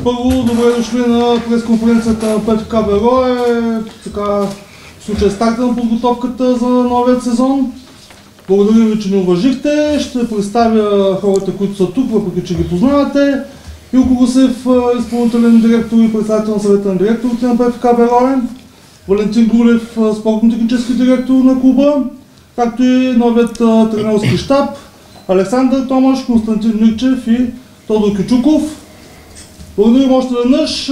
Първо, добре дошли на пресконференцията на ПФК Берое. Така, в случай старта на подготовката за новият сезон. Благодаря ви, че ни уважихте. Ще представя хората, които са тук, въпреки че ги познавате. Илко Гусев, изпълнителен директор и председател на съвета на директорите на ПФК Берое. Валентин Грулев, спортно-технически директор на клуба, както и новият тренерски щаб. Александър Томаш, Константин Мирчев и Тодор Кючуков. Благодарим още веднъж.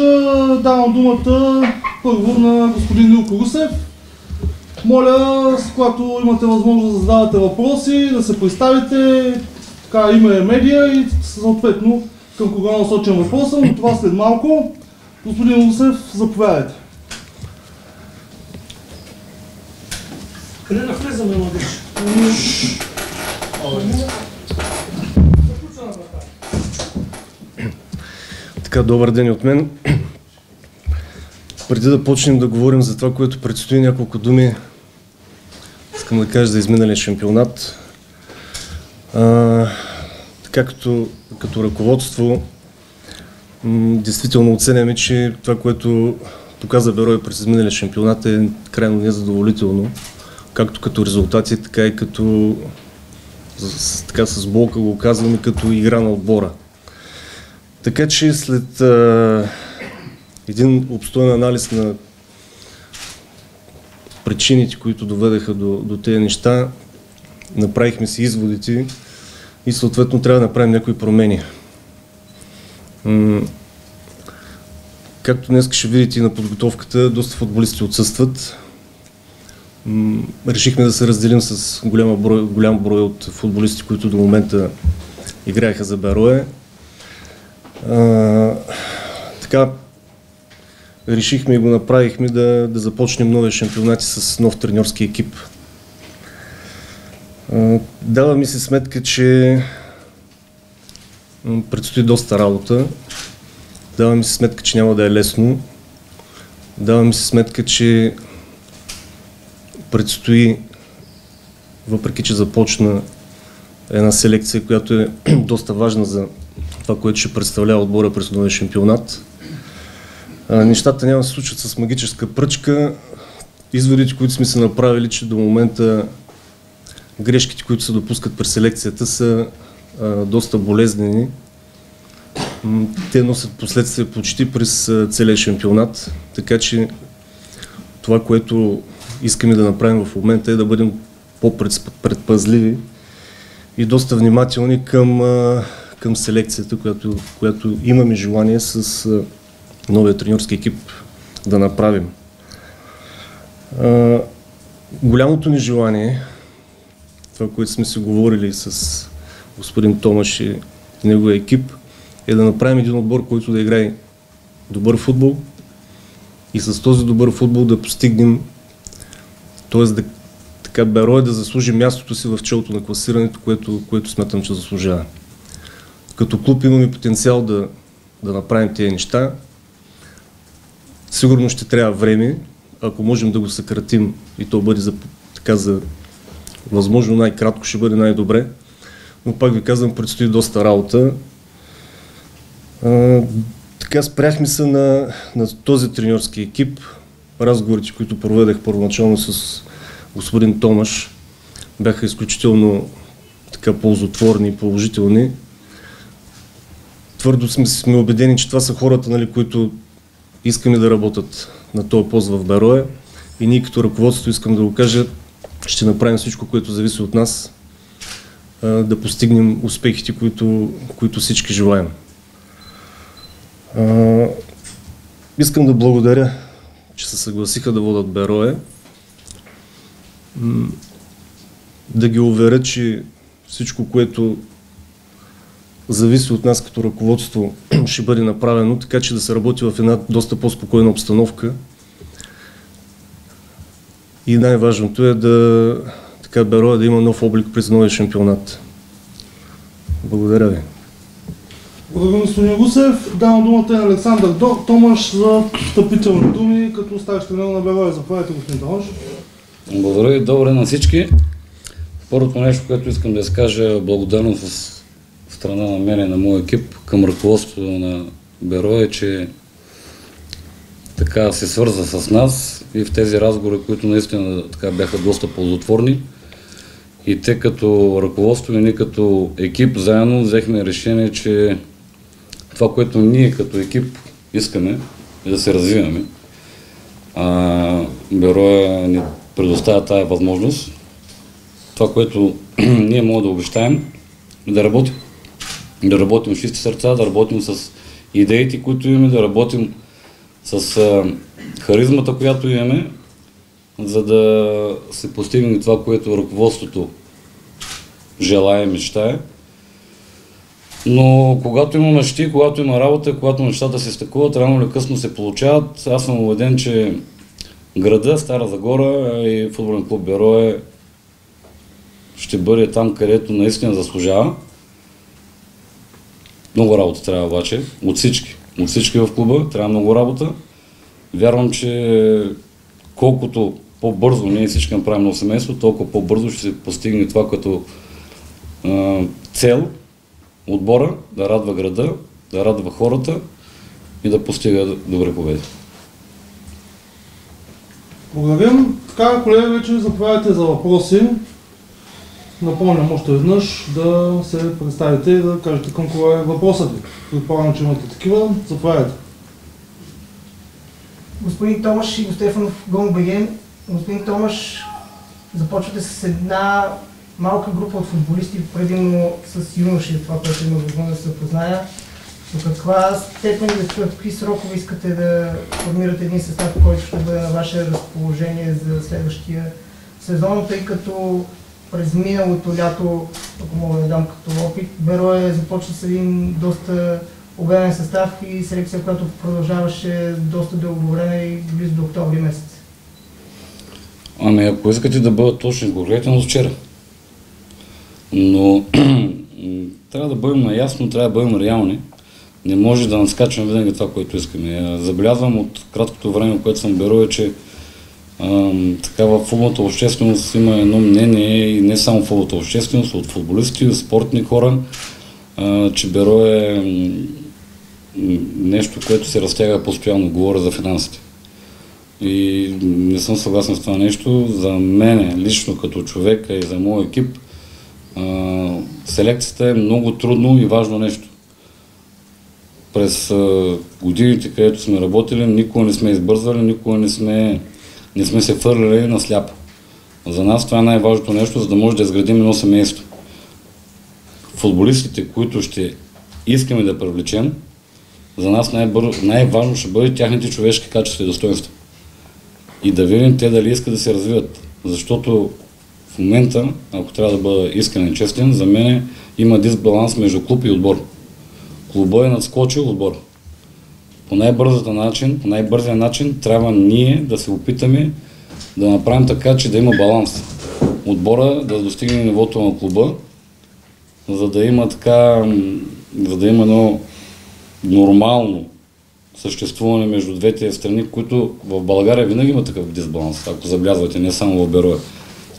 Давам думата първо на господин Илко Гусев. Моля, с когато имате възможност да задавате въпроси, да се представите, така име е медия и съответно към кога насочен въпроса, но това след малко. Господин Гусев, заповядайте. Къде да влезаме, младеж? Така, добър ден от мен. Преди да почнем да говорим за това, което предстои, няколко думи искам да кажа за изминалия шампионат. Така като ръководство, действително оценяме, че това, което доказа Берое през изминалия шампионат е крайно незадоволително, както като резултати, така и като с болка го казваме, като игра на отбора. Така че след един обстоен анализ на причините, които доведеха до тези неща, направихме си изводите и съответно трябва да направим някои промени. Както днес ще видите и на подготовката, доста футболисти отсъстват. Решихме да се разделим с голям брой от футболисти, които до момента играеха за Берое. Така решихме и го направихме да започнем нови шампионати с нов треньорски екип. Дава ми се сметка, че предстои доста работа. Дава ми се сметка, че няма да е лесно. Дава ми се сметка, че предстои, въпреки че започна една селекция, която е доста важна за това, което ще представлява отбора през новия шампионат. Нещата няма да се случат с магическа пръчка. Изводите, които сме се направили, че до момента грешките, които се допускат през селекцията, са доста болезнени. Те носят последствия почти през целия шампионат, така че това, което искаме да направим в момента е да бъдем по-предпазливи и доста внимателни към селекцията, която имаме желание с новия треньорски екип да направим. Голямото ни желание, това, което сме си говорили с господин Томаш и неговия екип, е да направим един отбор, който да играе добър футбол и с този добър футбол да постигнем, т.е. Берое да заслужи мястото си в челото на класирането, което смятам, че заслужава. Като клуб имаме потенциал да направим тези неща. Сигурно ще трябва време, ако можем да го съкратим и то бъде за възможно най-кратко, ще бъде най-добре. Но пак ви казвам, предстои доста работа. Така спряхме се на този треньорски екип. Разговорите, които проведах първоначално с господин Томаш, бяха изключително ползотворни и положителни. Твърдо сме убедени, че това са хората, които искаме да работят на този пост в Берое и ние като ръководство, искам да го кажа, ще направим всичко, което зависи от нас, да постигнем успехите, които всички желаем. Искам да благодаря, че се съгласиха да водят Берое, да ги уверя, че всичко, което зависи от нас като ръководство, ще бъде направено, така че да се работи в една доста по-спокойна обстановка. И най-важното е Берое да има нов облик през новия шампионат. Благодаря ви. Благодаря, господин Гусев. Давам думата на Александър Томаш за встъпителни думи, като старши тренер на Берое. Заповядайте, господин Томаш. Благодаря и добре на всички. Първото нещо, което искам да изкажа, благодарност в страна на мен и на моя екип към ръководството на Берое, че така се свърза с нас и в тези разговори, които наистина така бяха доста ползотворни. И те като ръководство и ние като екип заедно взехме решение, че това, което ние като екип искаме е да се развиваме. Берое ни предоставя тая възможност. Това, което ние можем да обещаем, е да работим. Да работим с чисти сърца, да работим с идеите, които имаме, да работим с харизмата, която имаме, за да се постигне това, което ръководството желае, мечтае. Но когато има мечти, когато има работа, когато нещата се стъкуват, рано или късно се получават. Аз съм убеден, че града, Стара Загора и футболен клуб Берое ще бъде там, където наистина заслужава. Много работа трябва обаче, от всички в клуба, трябва много работа. Вярвам, че колкото по-бързо ние всички направим на семейство, толкова по-бързо ще се постигне това като цел отбора, да радва града, да радва хората и да постига добри победи. Благодарим. Така, колеги, вече заповядайте за въпроси. Напомням още веднъж да се представите и да кажете към кога е въпросът ви. Предполагам, че имате такива. Заповядайте. Господин Томаш и Стефанов, ГОН.БГ. Господин Томаш, започвате с една малка група от футболисти, предимно с юноши, това, което има възможност да се позная. До каква степен и в какви срокове искате да формирате един състав, който ще бъде на ваше разположение за следващия сезон, тъй като през миналото лято, ако мога да дам като опит, Берое започна с един доста обемен състав и селекция, която продължаваше доста дълго време и близо до октомври месец. Ами ако искате да бъдат точни конкретен от вчера. Но трябва да бъдем наясно, трябва да бъдем реални. Не може да надскачаме винаги това, което искаме. Забелязвам от краткото време, което съм Берое, че така в футболната общественост има едно мнение и не само в футболната общественост, от футболисти, от спортни хора, че Берое е нещо, което се разтяга постоянно, говоря за финансите. И не съм съгласен с това нещо. За мен лично като човека и за моя екип селекцията е много трудно и важно нещо. През годините, където сме работили, никога не сме избързвали, никога не сме се фърляли на сляпо. За нас това е най-важното нещо, за да може да изградим едно семейство. Футболистите, които ще искаме да привлечем, за нас най-важно ще бъде тяхните човешки качества и достоинства. И да видим те дали искат да се развиват. Защото в момента, ако трябва да бъда искрен и честен, за мен има дисбаланс между клуб и отбор. Клубът е надскочил отбор. По най-бързия начин трябва ние да се опитаме да направим така, че да има баланс. Отбора да достигне нивото на клуба, за да има едно нормално съществуване между двете страни, които в България винаги има такъв дисбаланс, ако забелязвате, не само в Берое.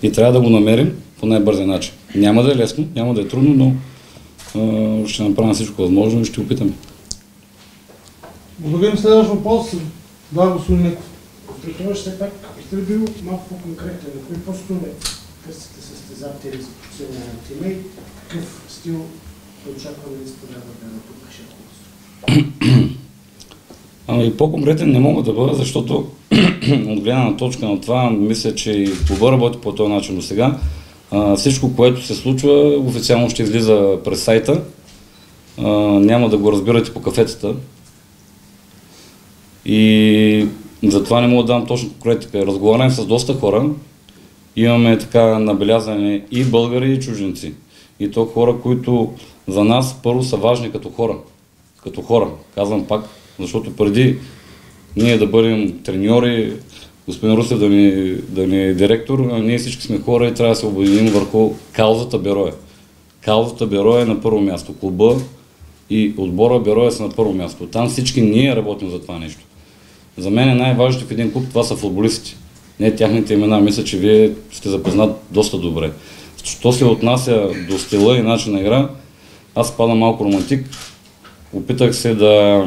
И трябва да го намерим по най-бързия начин. Няма да е лесно, няма да е трудно, но ще направим всичко възможно и ще опитаме. Благодарим. Следващ въпрос. Да, господин Неков. Господин все пак, бихте ли бил малко по-конкретен? На кои постове търсите състезатели за професионалните име и какъв стил очакваме да изпълнява на тук вашия ръководство? Ами по-конкретен не мога да бъда, защото от гледна точка на това, мисля, че и клуба работи по този начин до сега. Всичко, което се случва, официално ще излиза през сайта. Няма да го разбирате по кафетата. И затова не мога да дам точно конкретика. Разговарям с доста хора. Имаме така набелязани и българи, и чужденци. И то хора, които за нас първо са важни като хора. Като хора, казвам пак, защото преди ние да бъдем треньори, господин Русев да ни е директор, ние всички сме хора и трябва да се обединим върху каузата Берое. Каузата Берое е на първо място. Клуба и отбора Берое са на първо място. Там всички ние работим за това нещо. За мен е най-важното в един клуб, това са футболисти. Не тяхните имена, мисля, че вие сте запознат доста добре. Що се отнася до стила и начин на игра, аз падам малко романтик опитах се да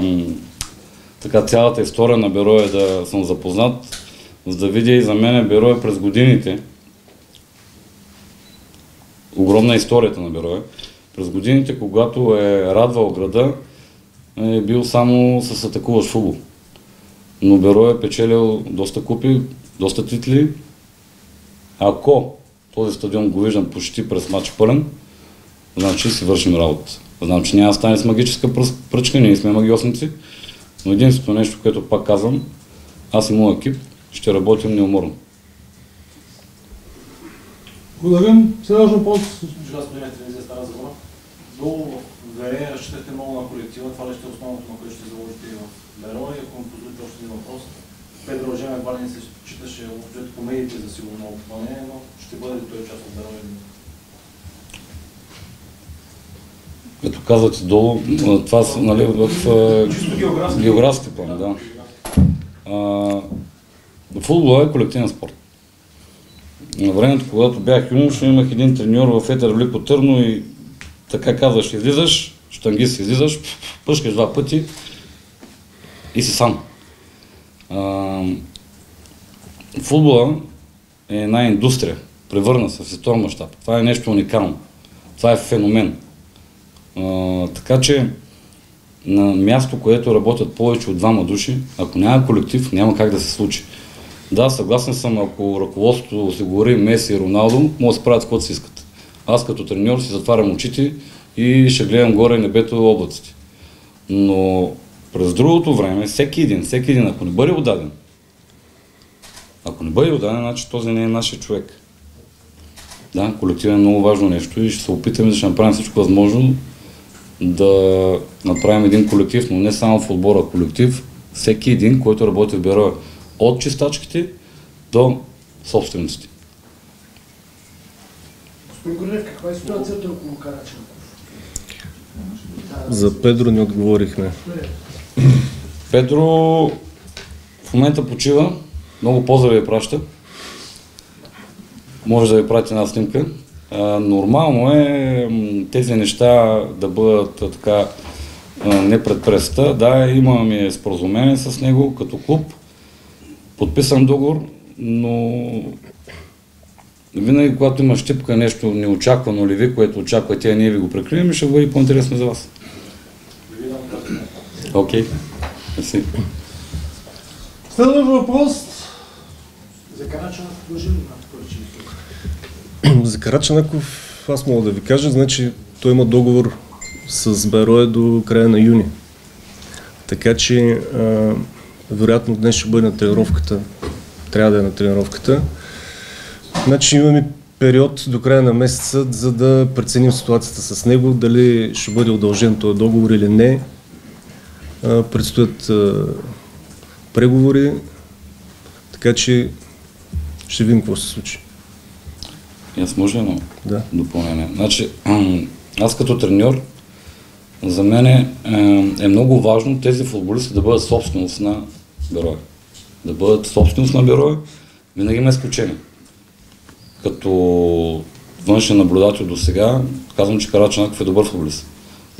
така цялата история на Берое да съм запознат, за да видя и за мен Берое през годините. Огромна историята на Берое. През годините, когато е радвал града, е бил само с атакуващ футбол. Но Берое е печелил доста купи, доста титли. Ако този стадион го виждам почти през матч пълен, значи си вършим работа. Знам, че няма да стане с магическа пръчка, ние сме магиосници, но единственото нещо, което пак казвам, аз и моят екип ще работим неуморно. Благодарим. Следващ въпрос. Желая телевизия Стара Загора. Долу в Вере разчитате много на колектива, това ли ще е основното, на което ще заложите и в Берое. И ако ми позволите още един въпрос, Педро Жем едва ли не се считаше от по медиите за сигурно много попълнение, но ще бъде ли той част от Берое? Като казвате долу, това са, нали, в географски план, да. Футбол е колективен спорт. На времето, когато бях юноша, имах един треньор в Етер Велико Търно и така казваш, излизаш, щангист излизаш, пъшкаш 2 пъти и си сам. Футбола е една индустрия, превърна се в световен мащаб. Това е нещо уникално. Това е феномен. Така че на място, което работят повече от 2 души, ако няма колектив, няма как да се случи. Да, съгласен съм, ако ръководството осигури Меси и Роналдо, може да се правят каквото си искат. Аз като треньор си затварям очите и ще гледам горе небето и облаците. Но през другото време, всеки един, ако не бъде отдаден, значи този не е нашия човек. Да, колектив е много важно нещо и ще се опитаме да ще направим всичко възможно да направим един колектив, но не само в отбора колектив, всеки един, който работи в Берое. От чистачките до собствениците. Господин Гринев, каква е ситуацията около Карачанков? За Педро не отговорихме. Педро в момента почива, много поздрави я праща. Може да ви прати една снимка. Нормално е тези неща да бъдат така не пред пресата. Да, имаме споразумение с него като клуб. Подписан договор, но винаги, когато има щипка, нещо неочаквано или ви, което очаквате, а ние ви го прекрием, ще бъде по-интересно за вас. Окей. Мерси. Следващ въпрос. За Карачанков дължи ли повече? За Карачанков аз мога да ви кажа, значи той има договор с Берое до края на юни. Така че вероятно днес ще бъде на тренировката. Трябва да е на тренировката. Значи имаме период до края на месеца, за да преценим ситуацията с него, дали ще бъде удължен този договор или не. Предстоят преговори, така че ще видим какво се случи. Аз може едно Да. допълнение. Значи, аз като треньор, за мен е много важно тези футболисти да бъдат собственост на Берое. Да бъдат собственост на Берое, винаги има изключение. Като външен наблюдател до сега, казвам, че Карачанков е добър футболист.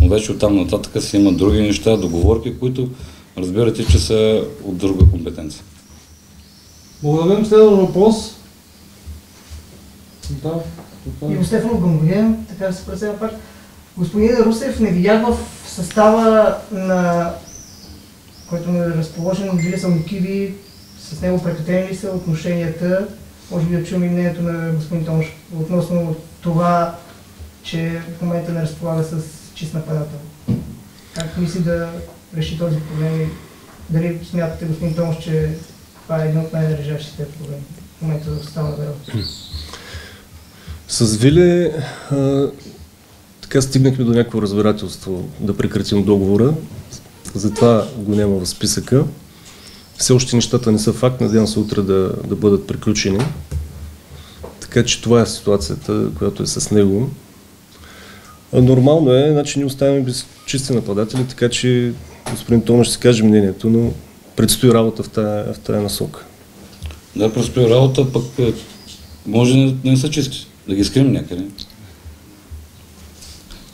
Но вече оттам нататък си има други неща, договорки, които разбирате, че са от друга компетенция. Благодарим. Следващ въпрос. Да. Иво Стефанов Гамбоген, така да се представя пак. Господин Русев, не видях в състава, на който е разположен, дали са Мукиви, с него прекратени ли са отношенията. Може би да чуем и мнението на господин Томаш относно това, че в момента не разполага с чист нападател. Как мисли да реши този проблем и дали смятате, господин Томаш, че това е един от най-държащите проблеми в момента в състава на Берое? С Виле така стигнахме до някакво разбирателство да прекратим договора, затова го няма в списъка. Все още нещата не са факт, надявам се утре да бъдат приключени. Така че това е ситуацията, която е с него. Нормално е, значи ние оставяме без чисти нападатели, така че господин Томаш ще си каже мнението, но предстои работа в тая насока. Да, предстои работа, пък може да не са чисти, да ги скрием някъде.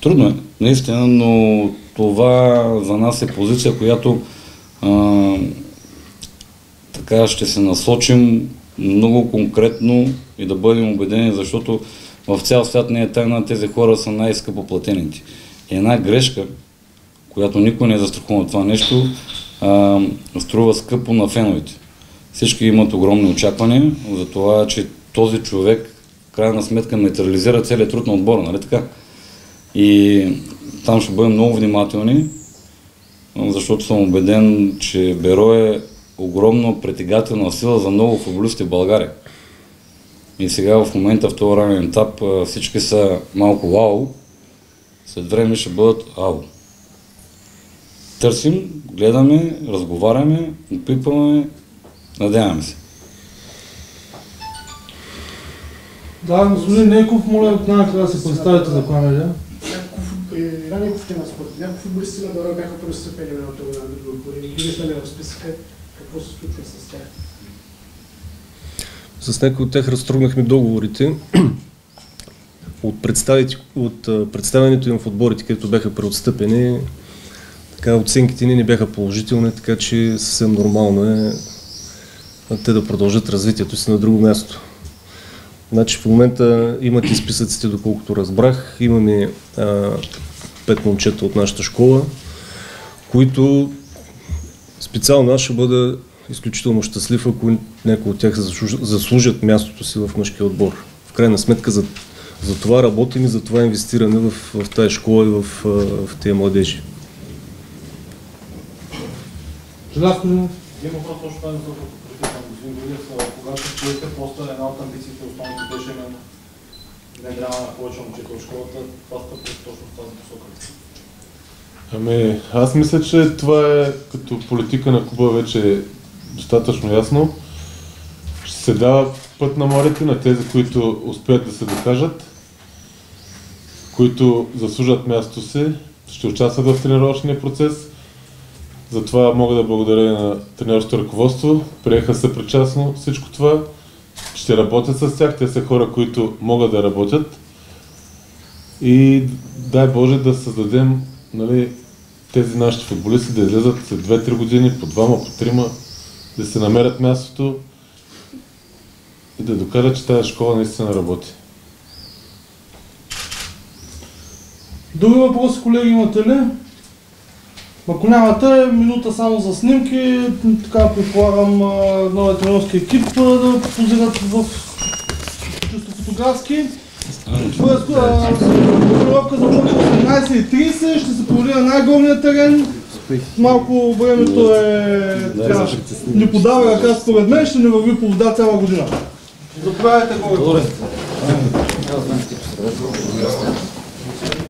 Трудно е, наистина, но това за нас е позиция, която така ще се насочим много конкретно и да бъдем убедени, защото в цял свят не е тайна, тези хора са най-скъпо платените. Една грешка, която никой не е застрахован това нещо, струва скъпо на феновете. Всички имат огромни очаквания за това, че този човек в крайна сметка материализира целият труд на отбора, нали така? И там ще бъдем много внимателни, защото съм убеден, че Беро е огромно притегателна сила за много футболисти в България. И сега в момента в този ранен етап всички са малко вау, след време ще бъдат ау. Търсим, гледаме, разговаряме, опитваме, надяваме се. Да, господин Нейков, моля най-накрая да се представите за камера. Ранеков тема спорт. Някои футболисти на Беро бяха преотстъпени миналата година на други отбори. Ги виждаме в списъка. Какво се случва с тях? С някои от тях разтрогнахме договорите. От представянето им в отборите, където бяха преотстъпени, така оценките ни не бяха положителни, така че съвсем нормално е те да продължат развитието си на друго място. Значи в момента имате списъците, доколкото разбрах. Имаме 5 момчета от нашата школа, които специално аз ще бъда изключително щастлив, ако някои от тях заслужат мястото си в мъжкия отбор. В крайна сметка за това работим и за това инвестираме в тази школа и в тези младежи. Желязко ли? Един въпрос точно това е за господин Гудев. Когато поехте поста, една от амбициите основните беше именно внедряване на повече момчета от школата. Това стъпва точно в тази посока. Ами, аз мисля, че това е като политика на клуба вече е достатъчно ясно. Ще се дава път на младите, на тези, които успеят да се докажат, които заслужат мястото си, ще участват в тренировъчния процес. Затова мога да благодаря на тренерското ръководство. Приеха съпричастно всичко това. Ще работят с тях. Те са хора, които могат да работят. И дай Боже да създадем, нали, тези нашите футболисти да излезат след 2-3 години, по 2, по 3, да се намерят мястото и да докажат, че тази школа наистина работи. Други въпроси, колеги, имате ли? Ако нямате, минута само за снимки, така предполагам новия тренерски екип да позират в чисто фотографски. Тренировка започва в 18:30, ще се проведе на най-горния терен. Малко времето ни подава ръка според мен, ще ни върви по вода цяла година. Заповядайте горе.